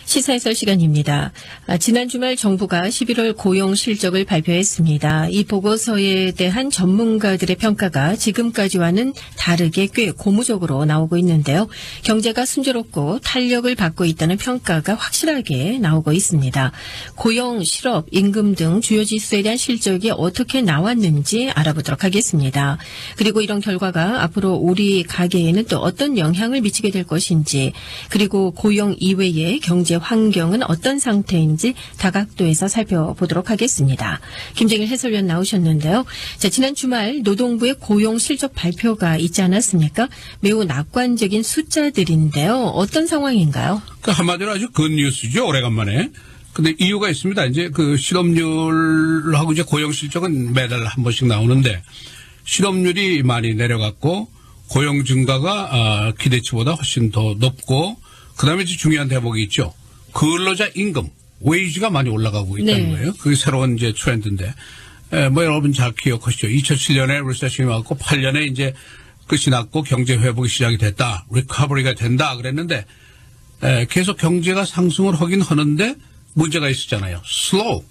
시사해설 시간입니다. 지난 주말 정부가 11월 고용 실적을 발표했습니다. 이 보고서에 대한 전문가들의 평가가 지금까지와는 다르게 꽤 고무적으로 나오고 있는데요. 경제가 순조롭고 탄력을 받고 있다는 평가가 확실하게 나오고 있습니다. 고용, 실업, 임금 등 주요 지수에 대한 실적이 어떻게 나왔는지 알아보도록 하겠습니다. 그리고 이런 결과가 앞으로 우리 가계에는 또 어떤 영향을 미치게 될 것인지, 그리고 고용 이외의 경제 환경은 어떤 상태인지 다각도에서 살펴보도록 하겠습니다. 김정일 해설위원 나오셨는데요. 자, 지난 주말 노동부의 고용 실적 발표가 있지 않았습니까? 매우 낙관적인 숫자들인데요. 어떤 상황인가요? 한마디로 아주 굿뉴스죠. 오래간만에. 근데 이유가 있습니다. 이제 그 실업률하고 이제 고용 실적은 매달 한 번씩 나오는데, 실업률이 많이 내려갔고 고용 증가가 기대치보다 훨씬 더 높고, 그다음에 이제 중요한 대목이 있죠. 근로자 임금, 웨이지가 많이 올라가고 있다는 거예요. 그게 새로운 이제 트렌드인데, 뭐 여러분 잘 기억하시죠. 2007년에 리세션이 왔고 8년에 이제 끝이 났고 경제 회복이 시작이 됐다, 리커버리가 된다 그랬는데, 계속 경제가 상승을 하긴 하는데 문제가 있었잖아요. 슬로우,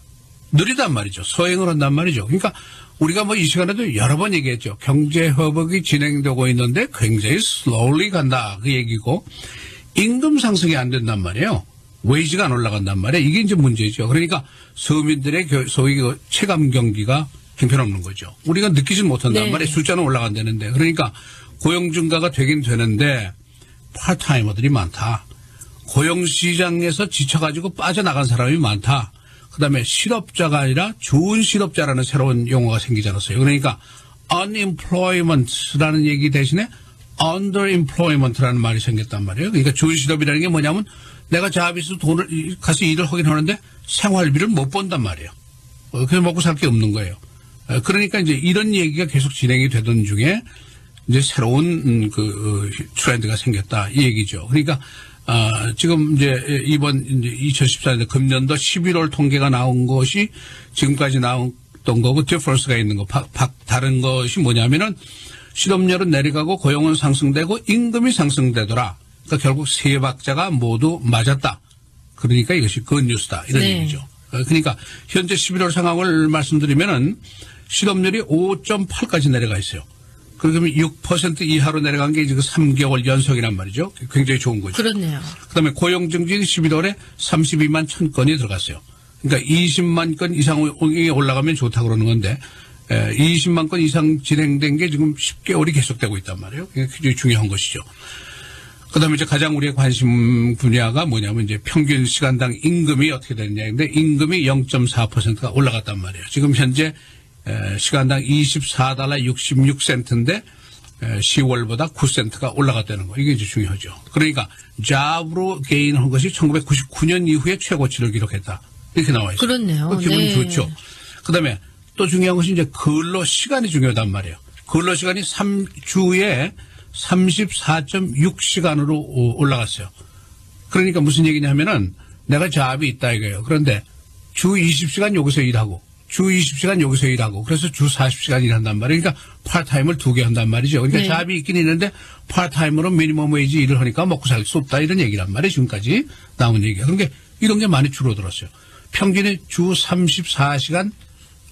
느리단 말이죠. 서행을 한단 말이죠. 그러니까 우리가 뭐 이 시간에도 여러 번 얘기했죠. 경제 회복이 진행되고 있는데 굉장히 slowly 간다 그 얘기고, 임금 상승이 안 된단 말이에요. 웨이지가 안 올라간단 말이에요. 이게 이제 문제죠. 그러니까 서민들의 소위 체감 경기가 형편없는 거죠. 우리가 느끼지는 못한단 말이에요. 숫자는 올라간다는데. 그러니까 고용 증가가 되긴 되는데 파트타이머들이 많다. 고용 시장에서 지쳐가지고 빠져나간 사람이 많다. 그다음에 실업자가 아니라 좋은 실업자라는 새로운 용어가 생기지 않았어요. 그러니까 unemployment라는 얘기 대신에 underemployment라는 말이 생겼단 말이에요. 그러니까 좋은 실업이라는 게 뭐냐면 내가 잡에서 돈을 가서 일을 하긴 하는데 생활비를 못 번단 말이에요. 그래서 먹고 살 게 없는 거예요. 그러니까 이제 이런 얘기가 계속 진행이 되던 중에 이제 새로운 그 트렌드가 생겼다 이 얘기죠. 그러니까 지금 이제 이번 이제 2014년 금년도 11월 통계가 나온 것이 지금까지 나왔던 거고 디퍼런스가 있는 거, 다른 것이 뭐냐면은 실업률은 내려가고 고용은 상승되고 임금이 상승되더라. 그러니까 결국 세 박자가 모두 맞았다. 그러니까 이것이 굿뉴스다 이런 얘기죠. 그러니까 현재 11월 상황을 말씀드리면은 실업률이 5.8까지 내려가 있어요. 그러면 6% 이하로 내려간 게 지금 3개월 연속이란 말이죠. 굉장히 좋은 거죠. 그렇네요. 그다음에 고용 증진이 11월에 32만 1,000건이 들어갔어요. 그러니까 20만 건 이상이 올라가면 좋다고 그러는 건데, 20만 건 이상 진행된 게 지금 10개월이 계속되고 있단 말이에요. 이게 굉장히 중요한 것이죠. 그다음에 이제 가장 우리의 관심 분야가 뭐냐면 이제 평균 시간당 임금이 어떻게 되느냐인데, 임금이 0.4%가 올라갔단 말이에요. 지금 현재 시간당 24달러 66센트인데 10월보다 9센트가 올라갔다는 거. 이게 이제 중요하죠. 그러니까 잡으로 개인한 것이 1999년 이후에 최고치를 기록했다. 이렇게 나와 있어요. 그렇네요. 기분이 좋죠. 그다음에 또 중요한 것이 이제 근로 시간이 중요하단 말이에요. 근로 시간이 3주에 34.6시간으로 올라갔어요. 그러니까 무슨 얘기냐면은 내가 잡이 있다 이거예요. 그런데 주 20시간 여기서 일하고 주 20시간 여기서 일하고 그래서 주 40시간 일한단 말이에요. 그러니까 파트타임을 2개 한단 말이죠. 그러니까 잡이 있긴 있는데 파트타임으로 미니멈 웨이지 일을 하니까 먹고 살 수 없다 이런 얘기란 말이에요. 지금까지 나온 얘기가. 그러니까 이런 게 많이 줄어들었어요. 평균이 주 34시간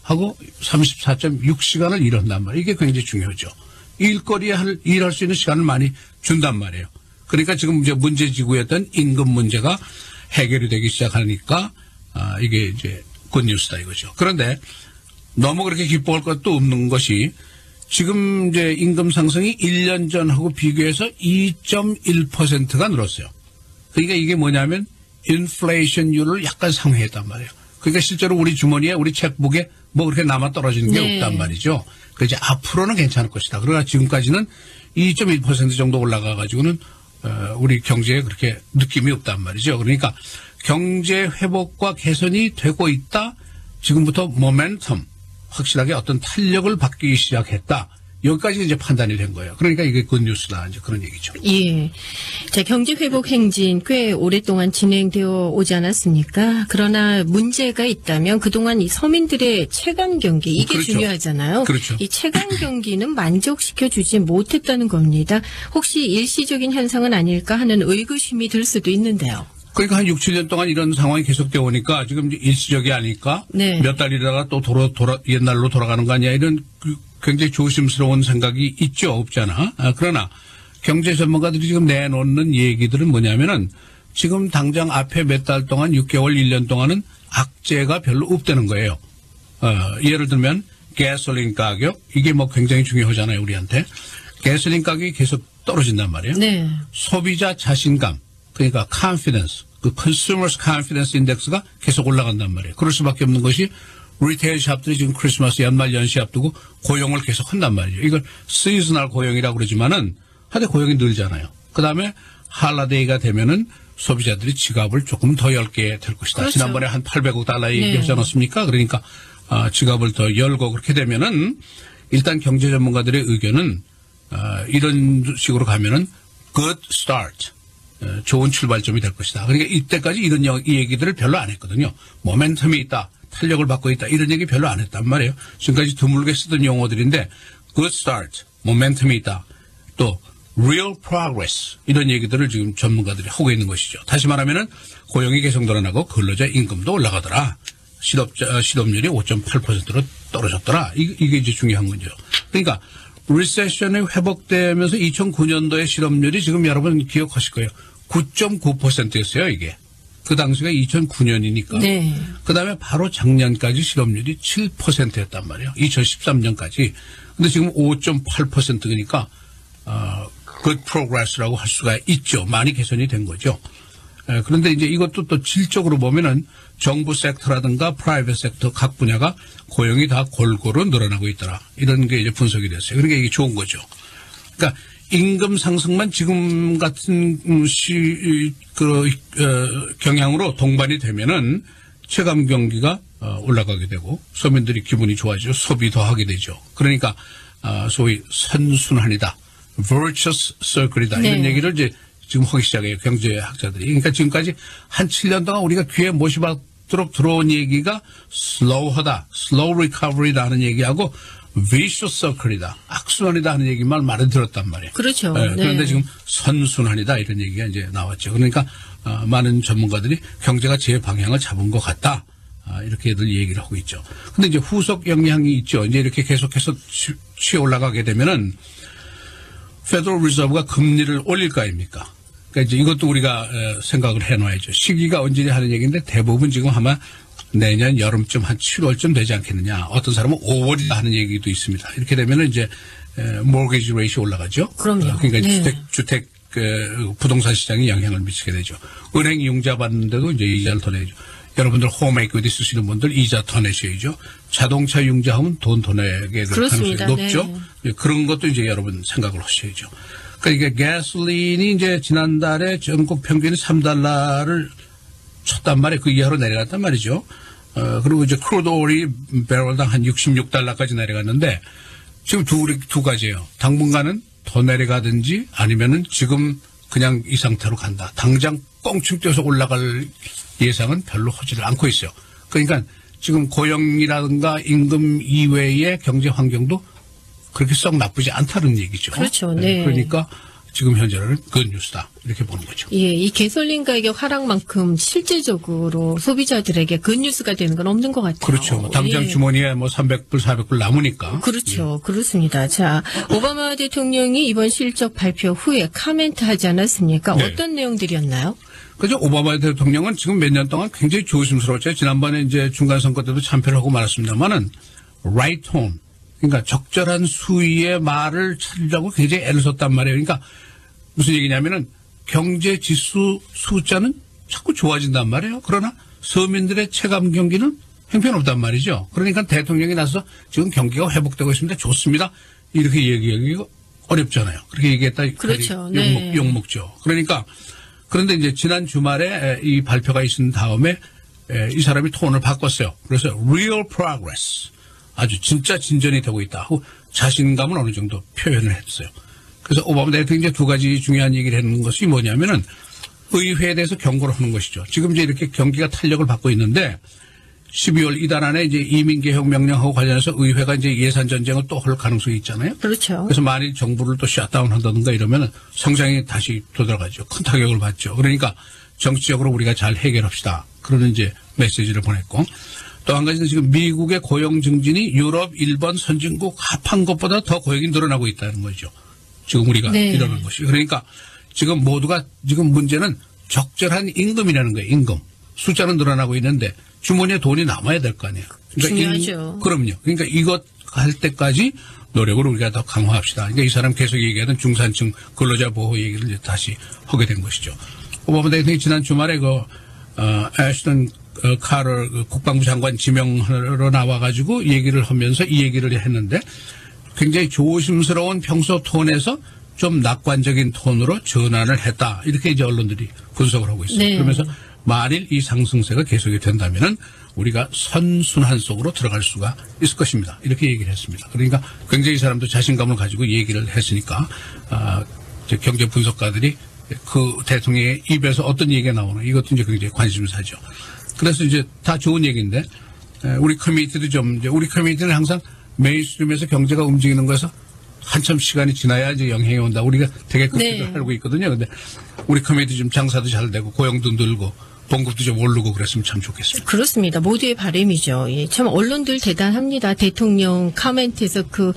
하고 34.6시간을 일한단 말이에요. 이게 굉장히 중요하죠. 일거리에 일할 수 있는 시간을 많이 준단 말이에요. 그러니까 지금 이제 문제지구였던 임금 문제가 해결이 되기 시작하니까 이게 이제 굿뉴스다 이거죠. 그런데 너무 그렇게 기뻐할 것도 없는 것이 지금 이제 임금 상승이 1년 전하고 비교해서 2.1%가 늘었어요. 그러니까 이게 뭐냐면 인플레이션율을 약간 상회했단 말이에요. 그러니까 실제로 우리 주머니에 우리 책북에 뭐 그렇게 남아 떨어지는 게 없단 말이죠. 그래서 이제 앞으로는 괜찮을 것이다. 그러나 지금까지는 2.1% 정도 올라가 가지고는 우리 경제에 그렇게 느낌이 없단 말이죠. 그러니까 경제 회복과 개선이 되고 있다. 지금부터 모멘텀, 확실하게 어떤 탄력을 받기 시작했다. 여기까지 이제 판단이 된 거예요. 그러니까 이게 굿뉴스다. 이제 그런 얘기죠. 예. 자, 경제 회복 행진 꽤 오랫동안 진행되어 오지 않았습니까? 그러나 문제가 있다면 그동안 이 서민들의 체감 경기, 이게 그렇죠. 중요하잖아요. 그렇죠. 이 체감 경기는 만족시켜 주지 못했다는 겁니다. 혹시 일시적인 현상은 아닐까 하는 의구심이 들 수도 있는데요. 그러니까 한 6, 7년 동안 이런 상황이 계속되어 오니까 지금 일시적이 아닐까? 네. 몇 달이다가 또 옛날로 돌아가는 거 아니야? 이런 굉장히 조심스러운 생각이 있죠. 없잖아. 그러나 경제 전문가들이 지금 내놓는 얘기들은 뭐냐면은 지금 당장 앞에 몇 달 동안 6개월, 1년 동안은 악재가 별로 없다는 거예요. 예를 들면 가솔린 가격, 이게 뭐 굉장히 중요하잖아요, 우리한테. 가솔린 가격이 계속 떨어진단 말이에요. 네. 소비자 자신감, 그러니까 confidence, 그 consumers confidence index가 계속 올라간단 말이에요. 그럴 수밖에 없는 것이 리테일 샵들이 지금 크리스마스 연말 연시 앞두고 고용을 계속 한단 말이죠. 이걸 시즈널 고용이라고 그러지만은 하여튼 고용이 늘잖아요. 그 다음에 할라데이가 되면은 소비자들이 지갑을 조금 더 열게 될 것이다. 그렇죠. 지난번에 한 800억 달러 네. 얘기하지 않았습니까? 그러니까 지갑을 더 열고 그렇게 되면은 일단 경제 전문가들의 의견은 이런 식으로 가면은 good start, 좋은 출발점이 될 것이다. 그러니까 이때까지 이런 얘기들을 별로 안 했거든요. 모멘텀이 있다, 탄력을 받고 있다, 이런 얘기 별로 안 했단 말이에요. 지금까지 드물게 쓰던 용어들인데 good start, 모멘텀이 있다, 또 real progress, 이런 얘기들을 지금 전문가들이 하고 있는 것이죠. 다시 말하면은 고용이 계속 늘어나고 근로자 임금도 올라가더라. 실업률이 5.8%로 떨어졌더라. 이게 이제 중요한 거죠. 그러니까 리세션이 회복되면서 2009년도의 실업률이 지금 여러분 기억하실 거예요. 9.9%였어요, 이게. 그 당시가 2009년이니까. 네. 그 다음에 바로 작년까지 실업률이 7%였단 말이에요. 2013년까지. 근데 지금 5.8%니까, good progress라고 할 수가 있죠. 많이 개선이 된 거죠. 그런데 이제 이것도 또 질적으로 보면은 정부 섹터라든가 프라이빗 섹터 각 분야가 고용이 다 골고루 늘어나고 있더라. 이런 게 이제 분석이 됐어요. 그러니까 이게 좋은 거죠. 그러니까 임금 상승만 지금 같은 경향으로 동반이 되면은 체감 경기가 올라가게 되고 서민들이 기분이 좋아지고 소비 더 하게 되죠. 그러니까 소위 선순환이다, virtuous circle이다, 네. 이런 얘기를 이제 지금 하기 시작해요, 경제학자들이. 그러니까 지금까지 한 7년 동안 우리가 귀에 못이 박도록 들어온 얘기가 slow하다, slow recovery다 하는 얘기하고 vicious circle이다, 악순환이다 하는 얘기만 많이 들었단 말이에요. 그렇죠. 네, 그런데 네. 지금 선순환이다 이런 얘기가 이제 나왔죠. 그러니까 많은 전문가들이 경제가 제 방향을 잡은 것 같다, 이렇게들 얘기를 하고 있죠. 근데 이제 후속 영향이 있죠. 이제 이렇게 계속해서 취해 올라가게 되면은 페더럴 리저브가 금리를 올릴 거 아닙니까? 그러니까 이제 이것도 우리가 생각을 해놔야죠. 시기가 언제냐 하는 얘기인데 대부분 지금 아마 내년 여름쯤 한 7월쯤 되지 않겠느냐. 어떤 사람은 5월이다 하는 얘기도 있습니다. 이렇게 되면은 이제 모기지 레이시 올라가죠. 그럼요. 그러니까 네. 주택 부동산 시장에 영향을 미치게 되죠. 은행 융자 받는데도 이제 이자를 더 내죠. 여러분들 홈 에퀴티 쓰시는 분들 이자 더 내셔야죠. 자동차 융자하면 돈 더 내게 될 가능성이 높죠. 네. 그런 것도 이제 여러분 생각을 하셔야죠. 그러니까 이게 가솔린이 이제 지난달에 전국 평균이 3달러를 쳤단 말이에요. 그 이하로 내려갔단 말이죠. 그리고 이제 크루드 오일이 배럴당 한 66달러까지 내려갔는데 지금 두 가지예요. 당분간은 더 내려가든지 아니면은 지금 그냥 이 상태로 간다. 당장 껑충 뛰어서 올라갈 예상은 별로 하지를 않고 있어요. 그러니까 지금 고용이라든가 임금 이외의 경제 환경도 그렇게 썩 나쁘지 않다는 얘기죠. 그렇죠. 네. 그러니까 지금 현재는 굿뉴스다 이렇게 보는 거죠. 예, 이 가솔린 가격 하락만큼 실제적으로 소비자들에게 굿뉴스가 되는 건 없는 것 같아요. 그렇죠. 뭐 당장 예. 주머니에 뭐 300불, 400불 남으니까. 그렇죠. 그렇습니다. 자, 오바마 대통령이 이번 실적 발표 후에 카멘트 하지 않았습니까? 네. 어떤 내용들이었나요? 그죠. 오바마 대통령은 지금 몇 년 동안 굉장히 조심스러웠죠. 지난번에 이제 중간선거 때도 참패를 하고 말았습니다만은 right tone, 그러니까 적절한 수위의 말을 찾으려고 굉장히 애를 썼단 말이에요. 그러니까 무슨 얘기냐면은 경제 지수 숫자는 자꾸 좋아진단 말이에요. 그러나 서민들의 체감 경기는 형편없단 말이죠. 그러니까 대통령이 나서 지금 경기가 회복되고 있습니다. 좋습니다. 이렇게 얘기하기가 어렵잖아요. 그렇게 얘기했다. 그렇죠. 네. 욕먹죠. 그러니까 그런데 이제 지난 주말에 이 발표가 있은 다음에 이 사람이 톤을 바꿨어요. 그래서 real progress, 아주 진짜 진전이 되고 있다 하고 자신감을 어느 정도 표현을 했어요. 그래서 오바마 대통령이 이제 두 가지 중요한 얘기를 하는 것이 뭐냐면은 의회에 대해서 경고를 하는 것이죠. 지금 이제 이렇게 경기가 탄력을 받고 있는데 12월 이달 안에 이제 이민개혁 명령하고 관련해서 의회가 이제 예산 전쟁을 또 할 가능성이 있잖아요. 그렇죠. 그래서 만일 정부를 또 셧다운 한다든가 이러면은 성장이 다시 되돌아가죠. 큰 타격을 받죠. 그러니까 정치적으로 우리가 잘 해결합시다. 그러는 이제 메시지를 보냈고 또 한 가지는 지금 미국의 고용 증진이 유럽, 일본 선진국 합한 것보다 더 고용이 늘어나고 있다는 거죠. 지금 우리가 네. 이러는 것이. 그러니까 지금 모두가 지금 문제는 적절한 임금이라는 거예요. 임금. 숫자는 늘어나고 있는데 주머니에 돈이 남아야 될 거 아니에요. 중요하죠. 그럼요. 그러니까 이것 할 때까지 노력을 우리가 더 강화합시다. 그러니까 이 사람 계속 얘기하던 중산층 근로자 보호 얘기를 이제 다시 하게 된 것이죠. 오바마 대통령이 지난 주말에 애쉬턴 카터 국방부 장관 지명하러 나와가지고 얘기를 하면서 이 얘기를 했는데 굉장히 조심스러운 평소 톤에서 좀 낙관적인 톤으로 전환을 했다. 이렇게 이제 언론들이 분석을 하고 있어요. 네. 그러면서 만일 이 상승세가 계속이 된다면은 우리가 선순환 속으로 들어갈 수가 있을 것입니다. 이렇게 얘기를 했습니다. 그러니까 굉장히 이 사람도 자신감을 가지고 얘기를 했으니까 이제 경제 분석가들이 그 대통령의 입에서 어떤 얘기가 나오나 이것도 이제 굉장히 관심사죠. 그래서 이제 다 좋은 얘기인데 우리 커뮤니티도 좀 이제 우리 커뮤니티는 항상 메인스트림에서 경제가 움직이는 거에서 한참 시간이 지나야 이제 영향이 온다. 우리가 되게 그렇게 네. 알고 있거든요. 근데 우리 커뮤니티 좀 장사도 잘 되고 고용도 늘고 봉급도 좀 오르고 그랬으면 참 좋겠습니다. 그렇습니다. 모두의 바람이죠. 예, 참 언론들 대단합니다. 대통령 코멘트에서 그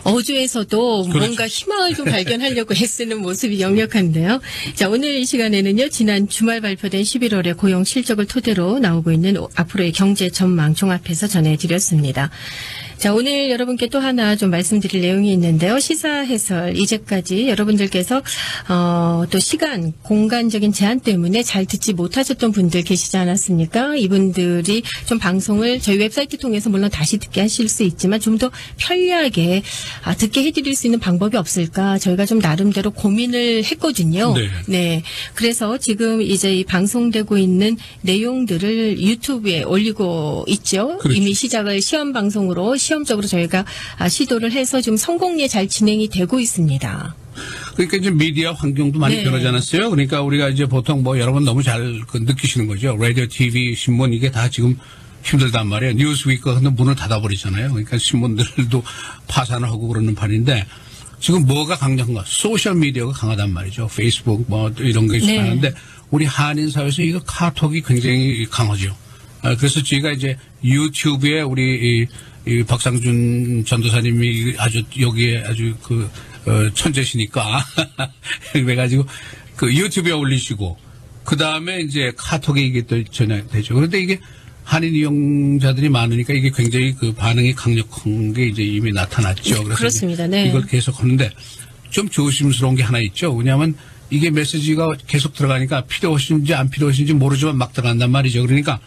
어조에서도 그렇죠. 뭔가 희망을 좀 발견하려고 애쓰는 모습이 역력한데요. 자, 오늘 이 시간에는요. 지난 주말 발표된 11월의 고용 실적을 토대로 나오고 있는 앞으로의 경제 전망 종합해서 전해드렸습니다. 자, 오늘 여러분께 또 하나 좀 말씀드릴 내용이 있는데요. 시사 해설 이제까지 여러분들께서 또 시간, 공간적인 제한 때문에 잘 듣지 못하셨던 분들 계시지 않았습니까? 이분들이 좀 방송을 저희 웹사이트 통해서 물론 다시 듣게 하실 수 있지만 좀 더 편리하게 듣게 해드릴 수 있는 방법이 없을까? 저희가 좀 나름대로 고민을 했거든요. 네. 네. 그래서 지금 이제 이 방송되고 있는 내용들을 유튜브에 올리고 있죠. 그렇죠. 이미 시작을 시험 방송으로 시험적으로 저희가 시도를 해서 좀 성공리에 잘 진행이 되고 있습니다. 그러니까 이제 미디어 환경도 많이 네. 변하지 않았어요. 그러니까 우리가 이제 보통 뭐 여러분 너무 잘 느끼시는 거죠. 라디오, TV, 신문 이게 다 지금 힘들단 말이에요. 뉴스위크가 근데 문을 닫아버리잖아요. 그러니까 신문들도 파산을 하고 그러는 판인데 지금 뭐가 강력한가? 소셜 미디어가 강하단 말이죠. 페이스북 뭐 이런 게 네. 강한데 우리 한인 사회에서 이거 카톡이 굉장히 강하죠. 그래서 저희가 이제 유튜브에 우리 이 박상준 전도사님이 아주 여기에 아주 천재시니까 그래가지고 그 유튜브에 올리시고 그 다음에 이제 카톡에 이게 또 전화되죠. 그런데 이게 한인 이용자들이 많으니까 이게 굉장히 그 반응이 강력한 게 이제 이미 나타났죠. 그래서 그렇습니다. 네. 이걸 계속 하는데 좀 조심스러운 게 하나 있죠. 왜냐하면 이게 메시지가 계속 들어가니까 필요하신지 안 필요하신지 모르지만 막 들어간단 말이죠. 그러니까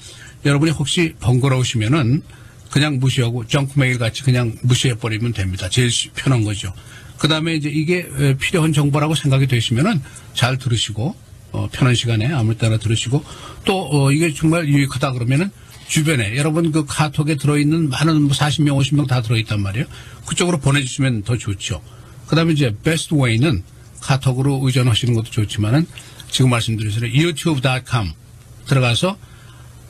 여러분이 혹시 번거로우시면은 그냥 무시하고 정크 메일 같이 그냥 무시해버리면 됩니다. 제일 편한 거죠. 그 다음에 이제 이게 필요한 정보라고 생각이 되시면은 잘 들으시고, 편한 시간에 아무 때나 들으시고, 또, 이게 정말 유익하다 그러면은 주변에 여러분 그 카톡에 들어있는 많은 40명, 50명 다 들어있단 말이에요. 그쪽으로 보내주시면 더 좋죠. 그 다음에 이제 베스트 웨이는 카톡으로 의존하시는 것도 좋지만은 지금 말씀드린 youtube.com 들어가서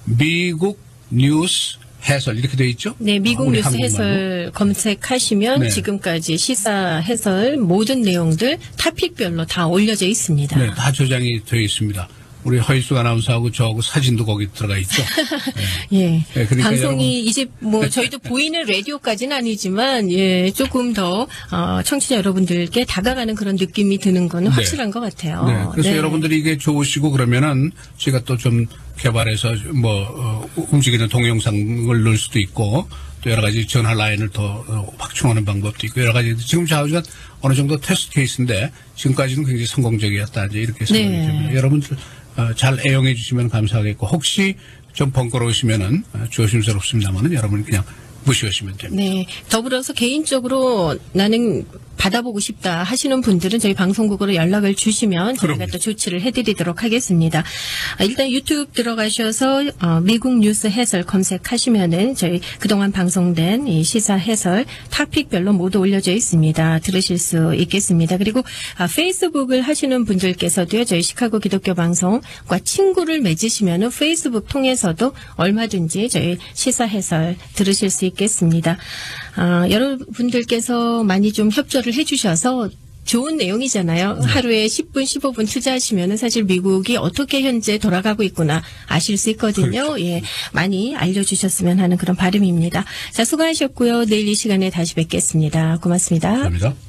미국 뉴스 해설 이렇게 돼 있죠? 네, 미국 우리 뉴스 한국말로. 해설 검색하시면 네. 지금까지 시사 해설 모든 내용들 토픽별로 다 올려져 있습니다. 네, 다 저장이 되어 있습니다. 우리 허일숙 아나운서하고 저하고 사진도 거기 들어가 있죠. 예. 네, 그러니까 방송이 여러분. 이제 뭐 저희도 보이는 라디오까지는 아니지만 예, 조금 더 청취자 여러분들께 다가가는 그런 느낌이 드는 거는 네. 확실한 것 같아요. 네, 그래서 네. 여러분들이 이게 좋으시고 그러면은 제가 또 좀 개발해서 뭐 움직이는 동영상을 넣을 수도 있고 또 여러 가지 전화 라인을 더 확충하는 방법도 있고 여러 가지 지금 좌우가 어느 정도 테스트 케이스인데 지금까지는 굉장히 성공적이었다 이제 이렇게 생각이 네. 됩니다. 여러분들 잘 애용해 주시면 감사하겠고 혹시 좀 번거로우시면은 조심스럽습니다만은 여러분 그냥 무시하시면 됩니다. 네. 더불어서 개인적으로 나는 받아보고 싶다 하시는 분들은 저희 방송국으로 연락을 주시면 저희가 그럼요. 또 조치를 해드리도록 하겠습니다. 일단 유튜브 들어가셔서 미국 뉴스 해설 검색하시면은 저희 그동안 방송된 이 시사 해설 토픽별로 모두 올려져 있습니다. 들으실 수 있겠습니다. 그리고 페이스북을 하시는 분들께서도요. 저희 시카고 기독교 방송과 친구를 맺으시면은 페이스북 통해서도 얼마든지 저희 시사 해설 들으실 수 있겠습니다. 여러분들께서 많이 좀 협조를 해주셔서 좋은 내용이잖아요. 하루에 10분, 15분 투자하시면 사실 미국이 어떻게 현재 돌아가고 있구나 아실 수 있거든요. 그렇죠. 예, 많이 알려주셨으면 하는 그런 바람입니다. 자, 수고하셨고요. 내일 이 시간에 다시 뵙겠습니다. 고맙습니다. 감사합니다.